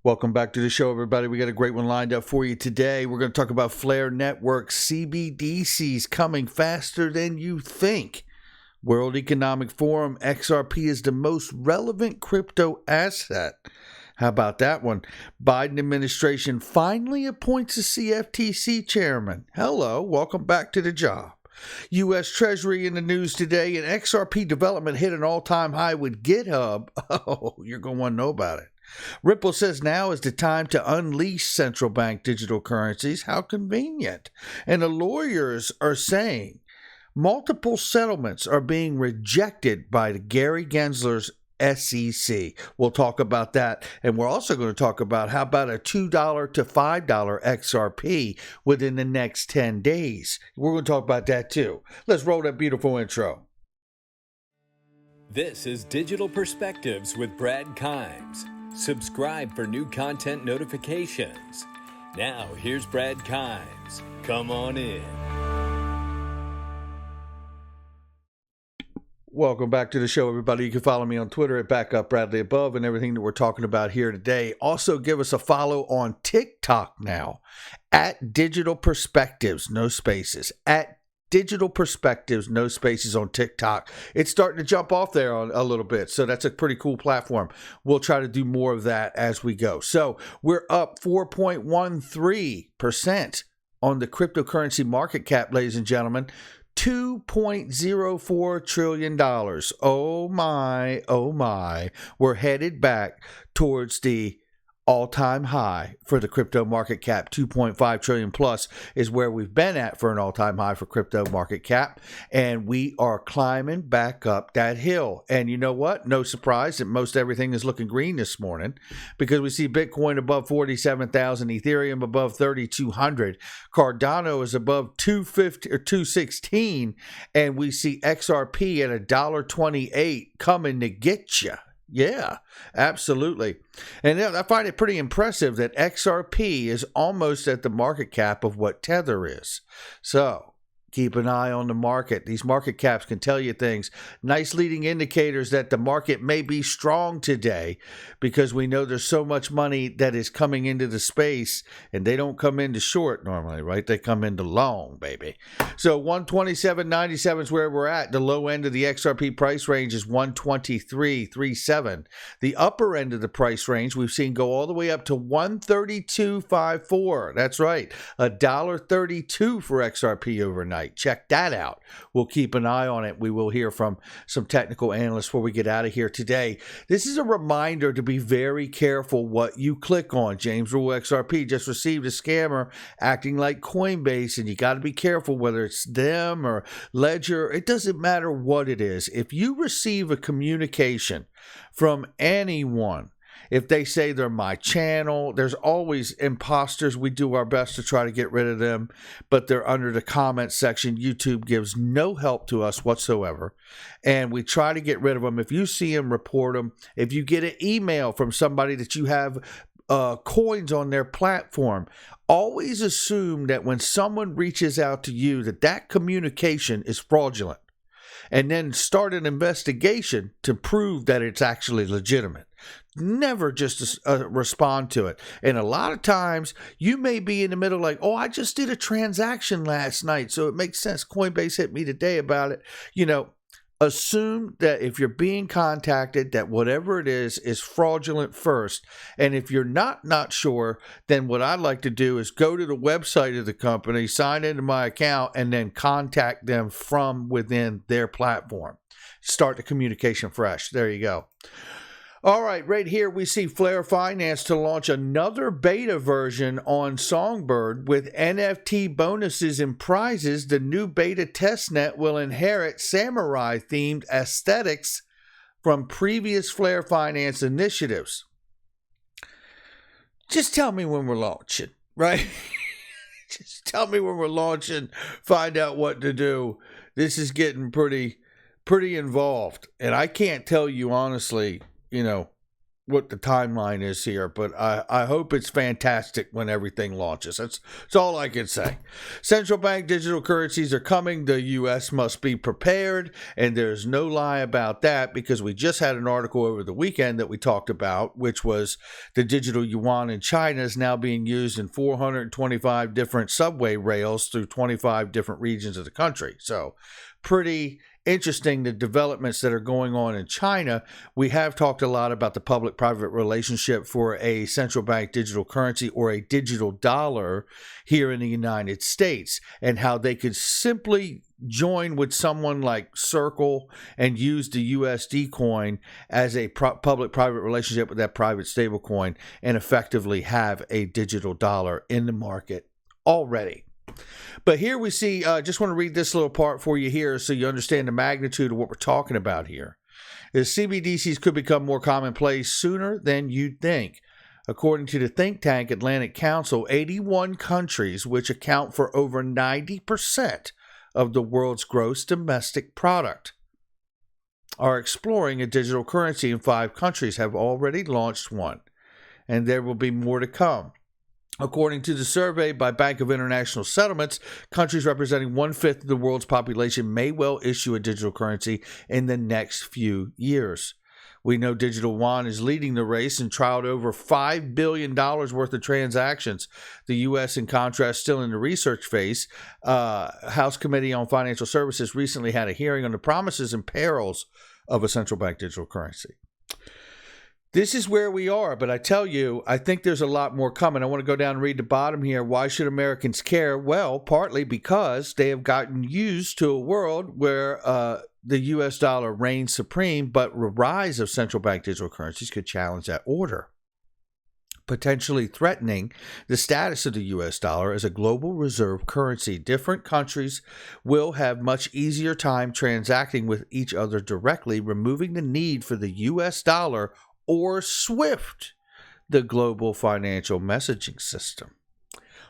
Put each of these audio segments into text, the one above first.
Welcome back to the show, everybody. We got a great one lined up for you today. We're going to talk about Flare Network CBDCs coming faster than you think. World Economic Forum, XRP is the most relevant crypto asset. How about that one? Biden administration finally appoints a CFTC chairman. Hello, welcome back to the job. U.S. Treasury in the news today, and XRP development hit an all-time high with GitHub. Oh, you're going to want to know about it. Ripple says now is the time to unleash central bank digital currencies. How convenient. And the lawyers are saying multiple settlements are being rejected by Gary Gensler's SEC. We'll talk about that. And we're also going to talk about how about a $2 to $5 XRP within the next 10 days. We're going to talk about that too. Let's roll that beautiful intro. This is Digital Perspectives with Brad Kimes. Subscribe for new content notifications. Now, here's Brad Kimes. Come on in. Welcome back to the show, everybody. You can follow me on Twitter at BackupBradleyAbove and everything that we're talking about here today. Also, give us a follow on TikTok now at Digital Perspectives, no spaces, at Digital Perspectives, no spaces on TikTok. It's starting to jump off there a little bit, so that's a pretty cool platform. We'll try to do more of that as we go. So we're up 4.13% on the cryptocurrency market cap, ladies and gentlemen. $2.04 trillion. Oh my, oh my. We're headed back towards the all-time high for the crypto market cap. 2.5 trillion plus is where we've been at for an all-time high for crypto market cap. And we are climbing back up that hill. And you know what? No surprise that most everything is looking green this morning because we see Bitcoin above 47,000, Ethereum above 3,200, Cardano is above 250 or 216, and we see XRP at $1.28 coming to get you. Yeah, absolutely. And I find it pretty impressive that XRP is almost at the market cap of what Tether is. So keep an eye on the market. These market caps can tell you things. Nice leading indicators that the market may be strong today because we know there's so much money that is coming into the space, and they don't come into short normally, right? They come into long, baby. So 127.97 is where we're at. The low end of the XRP price range is 123.37. The upper end of the price range we've seen go all the way up to 132.54. That's right, $1.32 for XRP overnight. Check that out. We'll keep an eye on it. We will hear from some technical analysts before we get out of here today. This is a reminder to be very careful what you click on. James Rule XRP just received a scammer acting like Coinbase, and you got to be careful whether it's them or Ledger. It doesn't matter what it is. If you receive a communication from anyone, if they say they're my channel, there's always imposters. We do our best to try to get rid of them, but they're under the comment section. YouTube gives no help to us whatsoever, and we try to get rid of them. If you see them, report them. If you get an email from somebody that you have coins on their platform, always assume that when someone reaches out to you that communication is fraudulent, and then start an investigation to prove that it's actually legitimate. Never just respond to it. And a lot of times you may be in the middle like, oh, I just did a transaction last night, so it makes sense. Coinbase hit me today about it. You know, assume that if you're being contacted, that whatever it is fraudulent first. And if you're not sure, then what I'd like to do is go to the website of the company, sign into my account, and then contact them from within their platform. Start the communication fresh. There you go. All right, right here we see Flare Finance to launch another beta version on Songbird with NFT bonuses and prizes. The new beta testnet will inherit samurai-themed aesthetics from previous Flare Finance initiatives. Just tell me when we're launching, right? Just tell me when we're launching, find out what to do. This is getting pretty involved, and I can't tell you honestly, you know, what the timeline is here, but I hope it's fantastic when everything launches. That's all I can say. Central bank digital currencies are coming. The U.S. must be prepared, and there's no lie about that, because we just had an article over the weekend that we talked about, which was the digital yuan in China is now being used in 425 different subway rails through 25 different regions of the country. So pretty interesting, the developments that are going on in China. We have talked a lot about the public-private relationship for a central bank digital currency or a digital dollar here in the United States, and how they could simply join with someone like Circle and use the USD coin as a public-private relationship with that private stable coin and effectively have a digital dollar in the market already. But here we see, just want to read this little part for you here so you understand the magnitude of what we're talking about here. Is CBDCs could become more commonplace sooner than you'd think. According to the think tank Atlantic Council, 81 countries, which account for over 90% of the world's gross domestic product, are exploring a digital currency, and 5 countries have already launched one, and there will be more to come. According to the survey by Bank of International Settlements, countries representing 1/5 of the world's population may well issue a digital currency in the next few years. We know digital yuan is leading the race and trialed over $5 billion worth of transactions. The U.S., in contrast, still in the research phase. House Committee on Financial Services recently had a hearing on the promises and perils of a central bank digital currency. This is where we are, but I tell you, I think there's a lot more coming. I want to go down and read the bottom here. Why should Americans care? Well, partly because they have gotten used to a world where the U.S. dollar reigns supreme, but the rise of central bank digital currencies could challenge that order, potentially threatening the status of the U.S. dollar as a global reserve currency. Different countries will have much easier time transacting with each other directly, removing the need for the U.S. dollar or SWIFT, the global financial messaging system.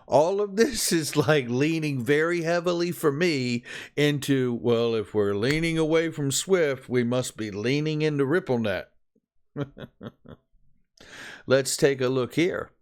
All of this is like leaning very heavily for me into, well, if we're leaning away from SWIFT, we must be leaning into RippleNet. Let's take a look here.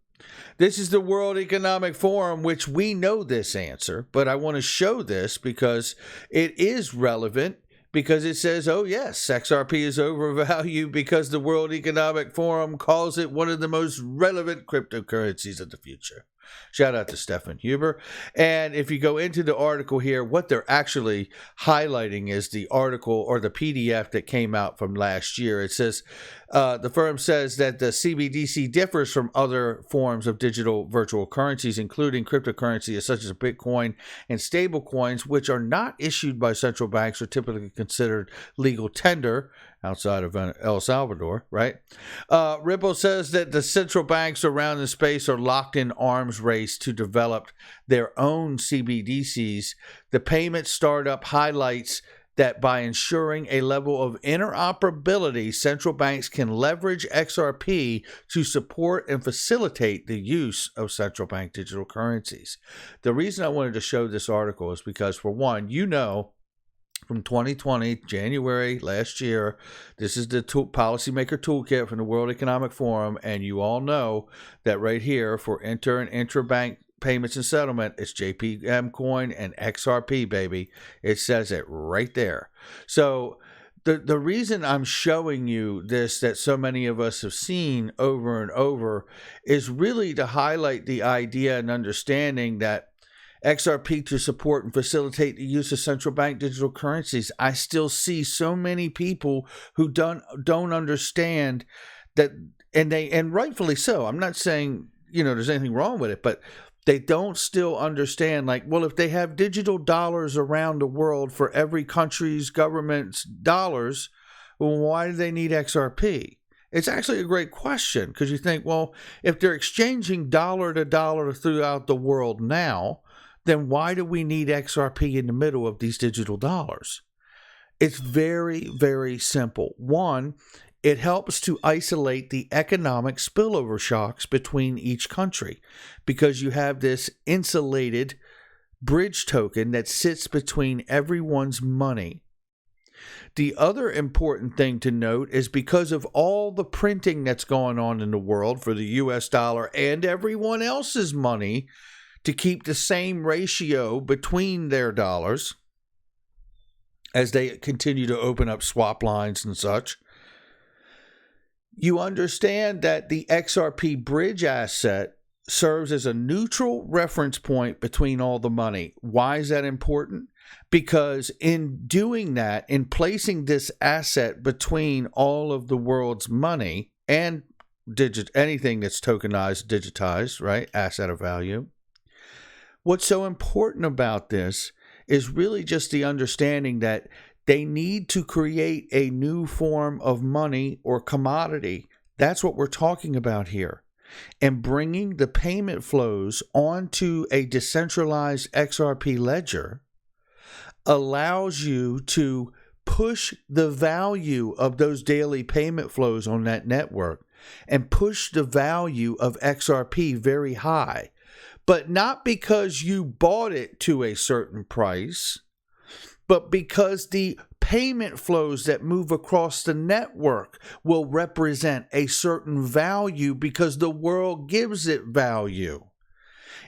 This is the World Economic Forum, which we know this answer, but I want to show this because it is relevant. Because it says, oh yes, XRP is overvalued because the World Economic Forum calls it one of the most relevant cryptocurrencies of the future. Shout out to Stefan Huber. And if you go into the article here, what they're actually highlighting is the article or the PDF that came out from last year. It says, the firm says that the CBDC differs from other forms of digital virtual currencies, including cryptocurrencies such as Bitcoin and stable coins, which are not issued by central banks or typically considered legal tender outside of El Salvador, right? Ripple says that the central banks around the space are locked in arms race to develop their own CBDCs. The payment startup highlights that by ensuring a level of interoperability, central banks can leverage XRP to support and facilitate the use of central bank digital currencies. The reason I wanted to show this article is because, for one, you know, from 2020, January last year, this is the policymaker toolkit from the World Economic Forum, and you all know that right here for inter and intrabank payments and settlement, it's JPM coin and XRP, baby. It says it right there. So the reason I'm showing you this, that so many of us have seen over and over, is really to highlight the idea and understanding that XRP to support and facilitate the use of central bank digital currencies. I still see so many people who don't understand that, and rightfully so. I'm not saying, there's anything wrong with it, but they don't still understand, like, well, if they have digital dollars around the world for every country's government's dollars, well, why do they need XRP? It's actually a great question, because you think, well, if they're exchanging dollar to dollar throughout the world now, then why do we need XRP in the middle of these digital dollars? It's very, very simple. One, it helps to isolate the economic spillover shocks between each country, because you have this insulated bridge token that sits between everyone's money. The other important thing to note is because of all the printing that's going on in the world for the US dollar and everyone else's money to keep the same ratio between their dollars as they continue to open up swap lines and such, you understand that the XRP bridge asset serves as a neutral reference point between all the money. Why is that important? Because in doing that, in placing this asset between all of the world's money and anything that's tokenized, digitized, right? Asset of value. What's so important about this is really just the understanding that they need to create a new form of money or commodity. That's what we're talking about here. And bringing the payment flows onto a decentralized XRP ledger allows you to push the value of those daily payment flows on that network and push the value of XRP very high. But not because you bought it to a certain price, but because the payment flows that move across the network will represent a certain value because the world gives it value.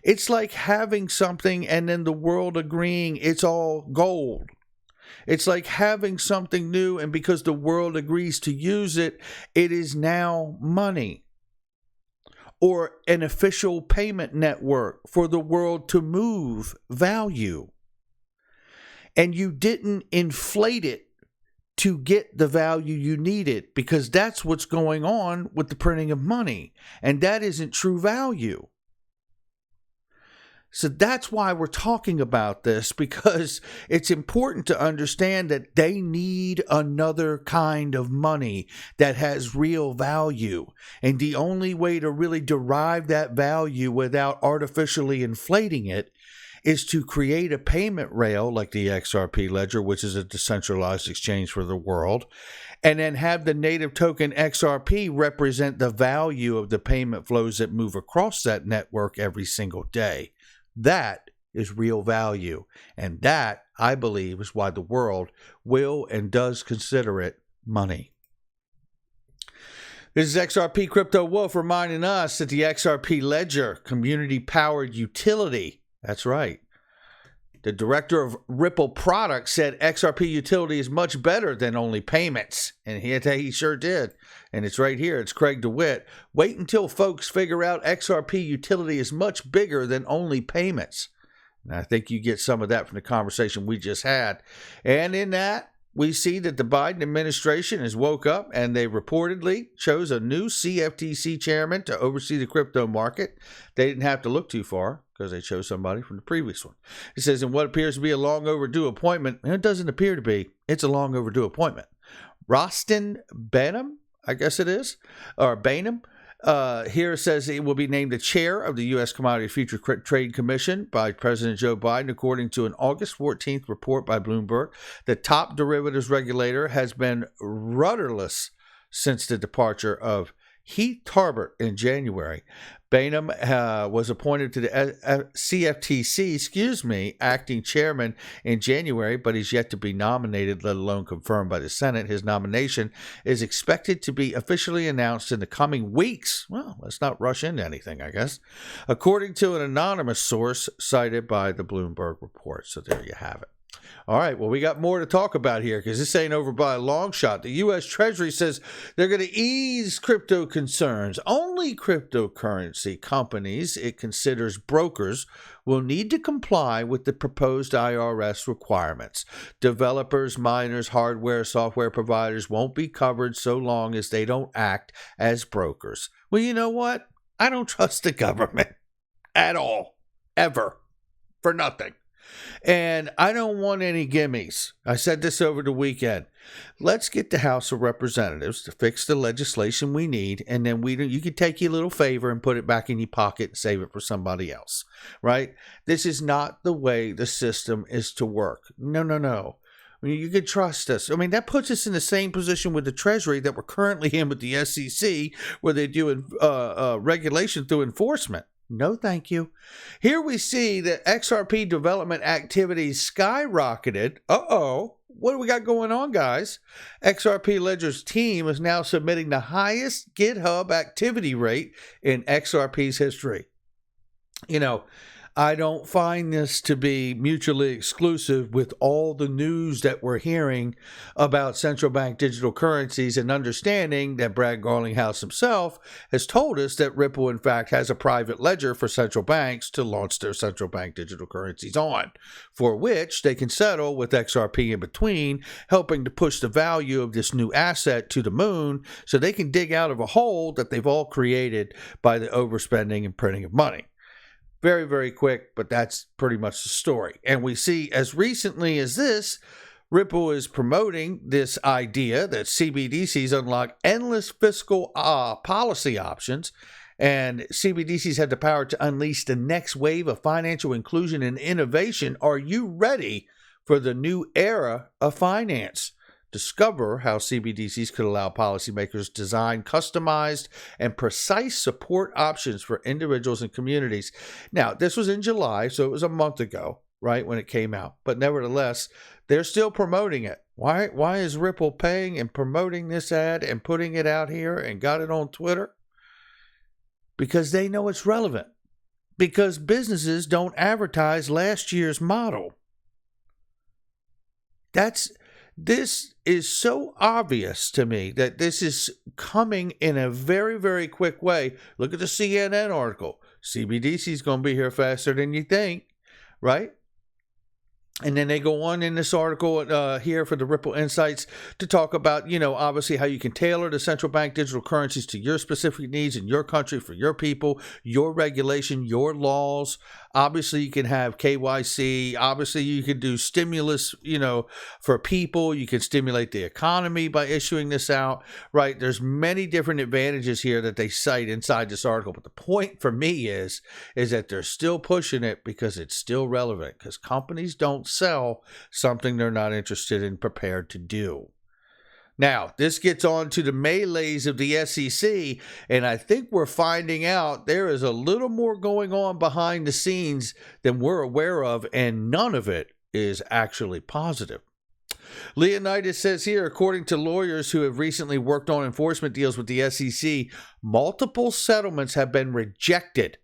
It's like having something and then the world agreeing it's all gold. It's like having something new, and because the world agrees to use it, it is now money. Or an official payment network for the world to move value. And you didn't inflate it to get the value you needed, because that's what's going on with the printing of money. And that isn't true value. So that's why we're talking about this, because it's important to understand that they need another kind of money that has real value. And the only way to really derive that value without artificially inflating it is to create a payment rail like the XRP ledger, which is a decentralized exchange for the world, and then have the native token XRP represent the value of the payment flows that move across that network every single day. That is real value. And that, I believe, is why the world will and does consider it money. This is XRP Crypto Wolf reminding us that the XRP Ledger, community-powered utility, that's right. The director of Ripple Products said XRP utility is much better than only payments. And he sure did. And it's right here. It's Craig DeWitt. Wait until folks figure out XRP utility is much bigger than only payments. And I think you get some of that from the conversation we just had. And in that, we see that the Biden administration has woke up and they reportedly chose a new CFTC chairman to oversee the crypto market. They didn't have to look too far because they chose somebody from the previous one. It says, in what appears to be a long overdue appointment, and it doesn't appear to be, it's a long overdue appointment. Rostin Benham, I guess it is, or Bainham, here says it will be named the chair of the U.S. Commodity Future Trade Commission by President Joe Biden, according to an August 14th report by Bloomberg. The top derivatives regulator has been rudderless since the departure of Heath Tarbert in January. Bainham was appointed to the CFTC, acting chairman in January, but he's yet to be nominated, let alone confirmed by the Senate. His nomination is expected to be officially announced in the coming weeks. Well, let's not rush into anything, I guess, according to an anonymous source cited by the Bloomberg report. So there you have it. All right, well, we got more to talk about here because this ain't over by a long shot. The U.S. Treasury says they're going to ease crypto concerns. Only cryptocurrency companies it considers brokers will need to comply with the proposed IRS requirements. Developers, miners, hardware, software providers won't be covered so long as they don't act as brokers. Well, you know what? I don't trust the government at all, ever, for nothing. And I don't want any gimmies. I said this over the weekend. Let's get the House of Representatives to fix the legislation we need, and then you can take your little favor and put it back in your pocket and save it for somebody else, right? This is not the way the system is to work. No. I mean, you can trust us. I mean, that puts us in the same position with the Treasury that we're currently in with the SEC, where they do regulation through enforcement. No, thank you. Here we see that XRP development activities skyrocketed. what do we got going on, guys? XRP Ledger's team is now submitting the highest GitHub activity rate in XRP's history. You know, I don't find this to be mutually exclusive with all the news that we're hearing about central bank digital currencies, and understanding that Brad Garlinghouse himself has told us that Ripple, in fact, has a private ledger for central banks to launch their central bank digital currencies on, for which they can settle with XRP in between, helping to push the value of this new asset to the moon so they can dig out of a hole that they've all created by the overspending and printing of money. Very, very quick, but that's pretty much the story. And we see as recently as this, Ripple is promoting this idea that CBDCs unlock endless fiscal policy options, and CBDCs have the power to unleash the next wave of financial inclusion and innovation. Are you ready for the new era of finance? Discover how CBDCs could allow policymakers to design customized and precise support options for individuals and communities. Now, this was in July, so it was a month ago, right, when it came out. But nevertheless, they're still promoting it. Why is Ripple paying and promoting this ad and putting it out here and got it on Twitter? Because they know it's relevant. Because businesses don't advertise last year's model. This is so obvious to me that this is coming in a very, very quick way. Look at the CNN article. CBDC is going to be here faster than you think, right? And then they go on in this article here for the Ripple Insights to talk about, obviously how you can tailor the central bank digital currencies to your specific needs in your country, for your people, your regulation, your laws. Obviously, you can have KYC. Obviously, you can do stimulus, for people. You can stimulate the economy by issuing this out, right? There's many different advantages here that they cite inside this article. But the point for me is that they're still pushing it because it's still relevant, because companies don't sell something they're not interested in, prepared to do. Now, this gets on to the melees of the SEC, and I think we're finding out there is a little more going on behind the scenes than we're aware of, and none of it is actually positive. Leonidas says here, according to lawyers who have recently worked on enforcement deals with the SEC, multiple settlements have been rejected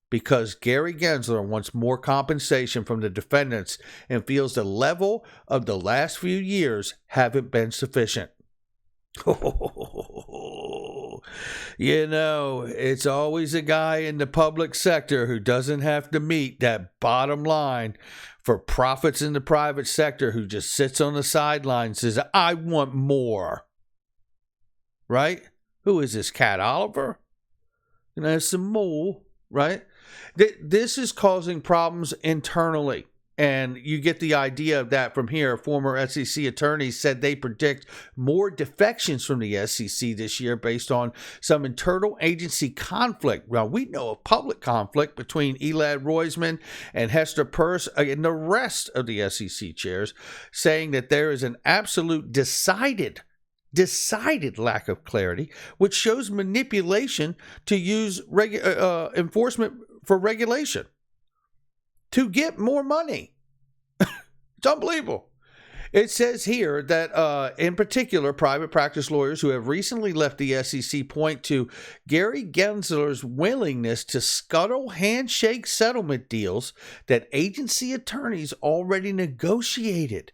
because Gary Gensler wants more compensation from the defendants and feels the level of the last few years haven't been sufficient. It's always a guy in the public sector who doesn't have to meet that bottom line for profits in the private sector, who just sits on the sidelines and says, I want more. Right? Who is this, Cat Oliver? Some more, right? This is causing problems internally. And you get the idea of that from here. Former SEC attorneys said they predict more defections from the SEC this year based on some internal agency conflict. Well, we know of public conflict between Elad Roisman and Hester Peirce and the rest of the SEC chairs, saying that there is an absolute decided lack of clarity, which shows manipulation to use enforcement for regulation to get more money. It's unbelievable. It says here that, in particular, private practice lawyers who have recently left the SEC point to Gary Gensler's willingness to scuttle handshake settlement deals that agency attorneys already negotiated.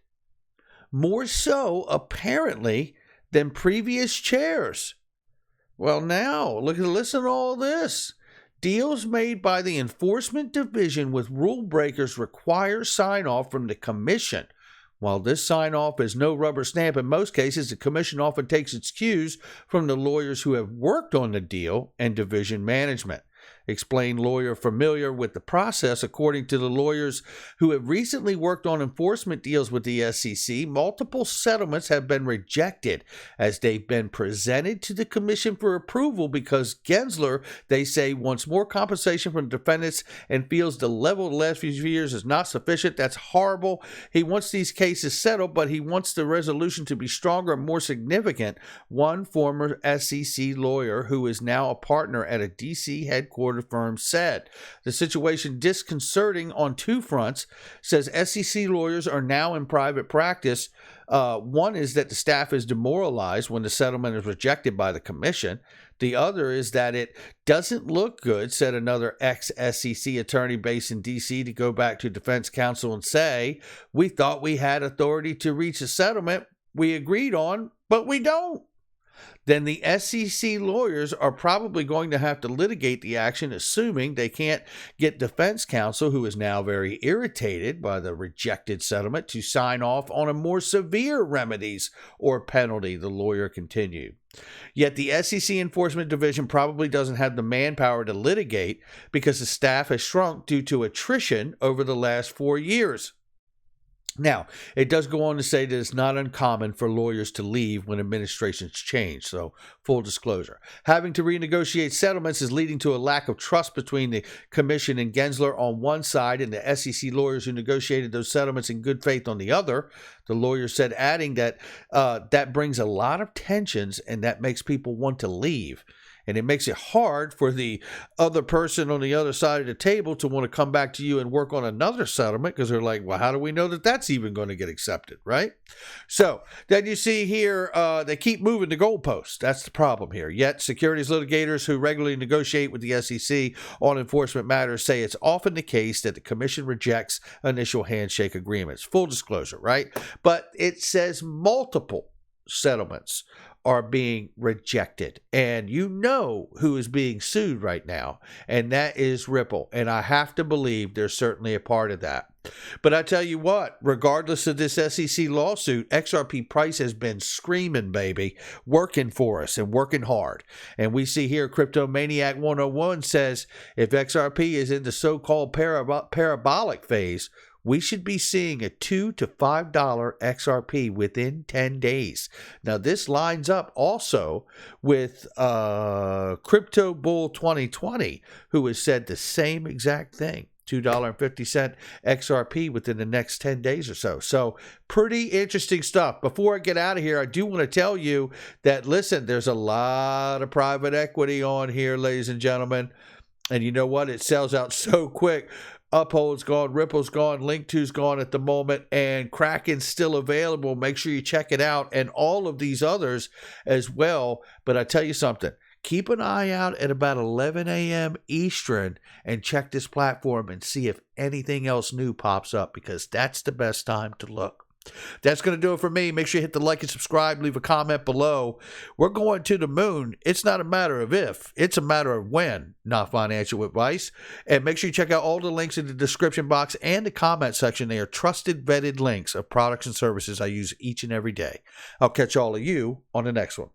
More so, apparently, than previous chairs. Well, now, listen to all this. Deals made by the Enforcement Division with rule breakers require sign-off from the Commission. While this sign-off is no rubber stamp in most cases, the Commission often takes its cues from the lawyers who have worked on the deal and division management. Explained lawyer familiar with the process. According to the lawyers who have recently worked on enforcement deals with the SEC, multiple settlements have been rejected as they've been presented to the Commission for approval because Gensler, they say, wants more compensation from defendants and feels the level of the last few years is not sufficient. That's horrible. He wants these cases settled, but he wants the resolution to be stronger and more significant. One former SEC lawyer who is now a partner at a D.C. headquartered reported firm said. The situation disconcerting on two fronts, says SEC lawyers are now in private practice. One is that the staff is demoralized when the settlement is rejected by the commission. The other is that it doesn't look good, said another ex-SEC attorney based in D.C., to go back to defense counsel and say, we thought we had authority to reach a settlement we agreed on, but we don't. Then the SEC lawyers are probably going to have to litigate the action, assuming they can't get defense counsel, who is now very irritated by the rejected settlement, to sign off on a more severe remedies or penalty, the lawyer continued. Yet the SEC Enforcement Division probably doesn't have the manpower to litigate because the staff has shrunk due to attrition over the last 4 years. Now, it does go on to say that it's not uncommon for lawyers to leave when administrations change, so full disclosure. Having to renegotiate settlements is leading to a lack of trust between the Commission and Gensler on one side and the SEC lawyers who negotiated those settlements in good faith on the other, the lawyer said, adding that that brings a lot of tensions and that makes people want to leave. And it makes it hard for the other person on the other side of the table to want to come back to you and work on another settlement because they're like, well, how do we know that that's even going to get accepted, right? So then you see here, they keep moving the goalposts. That's the problem here. Yet securities litigators who regularly negotiate with the SEC on enforcement matters say it's often the case that the commission rejects initial handshake agreements. Full disclosure, right? But it says multiple settlements are being rejected. And you know who is being sued right now, and that is Ripple. And I have to believe they're certainly a part of that. But I tell you what, regardless of this SEC lawsuit, XRP price has been screaming, baby, working for us and working hard. And we see here Crypto Maniac 101 says, if XRP is in the so-called parabolic phase, we should be seeing a $2 to $5 XRP within 10 days. Now, this lines up also with Crypto Bull 2020, who has said the same exact thing. $2.50 XRP within the next 10 days or so. So pretty interesting stuff. Before I get out of here, I do want to tell you that, listen, there's a lot of private equity on here, ladies and gentlemen. And you know what? It sells out so quick. Uphold's gone, Ripple's gone, Link2's gone at the moment, and Kraken's still available. Make sure you check it out, and all of these others as well. But I tell you something, keep an eye out at about 11 a.m. Eastern and check this platform and see if anything else new pops up, because that's the best time to look. That's going to do it for me. Make sure you hit the like and subscribe. Leave a comment below. We're going to the moon. It's not a matter of if. It's a matter of when, not financial advice. And make sure you check out all the links in the description box and the comment section. They are trusted, vetted links of products and services I use each and every day. I'll catch all of you on the next one.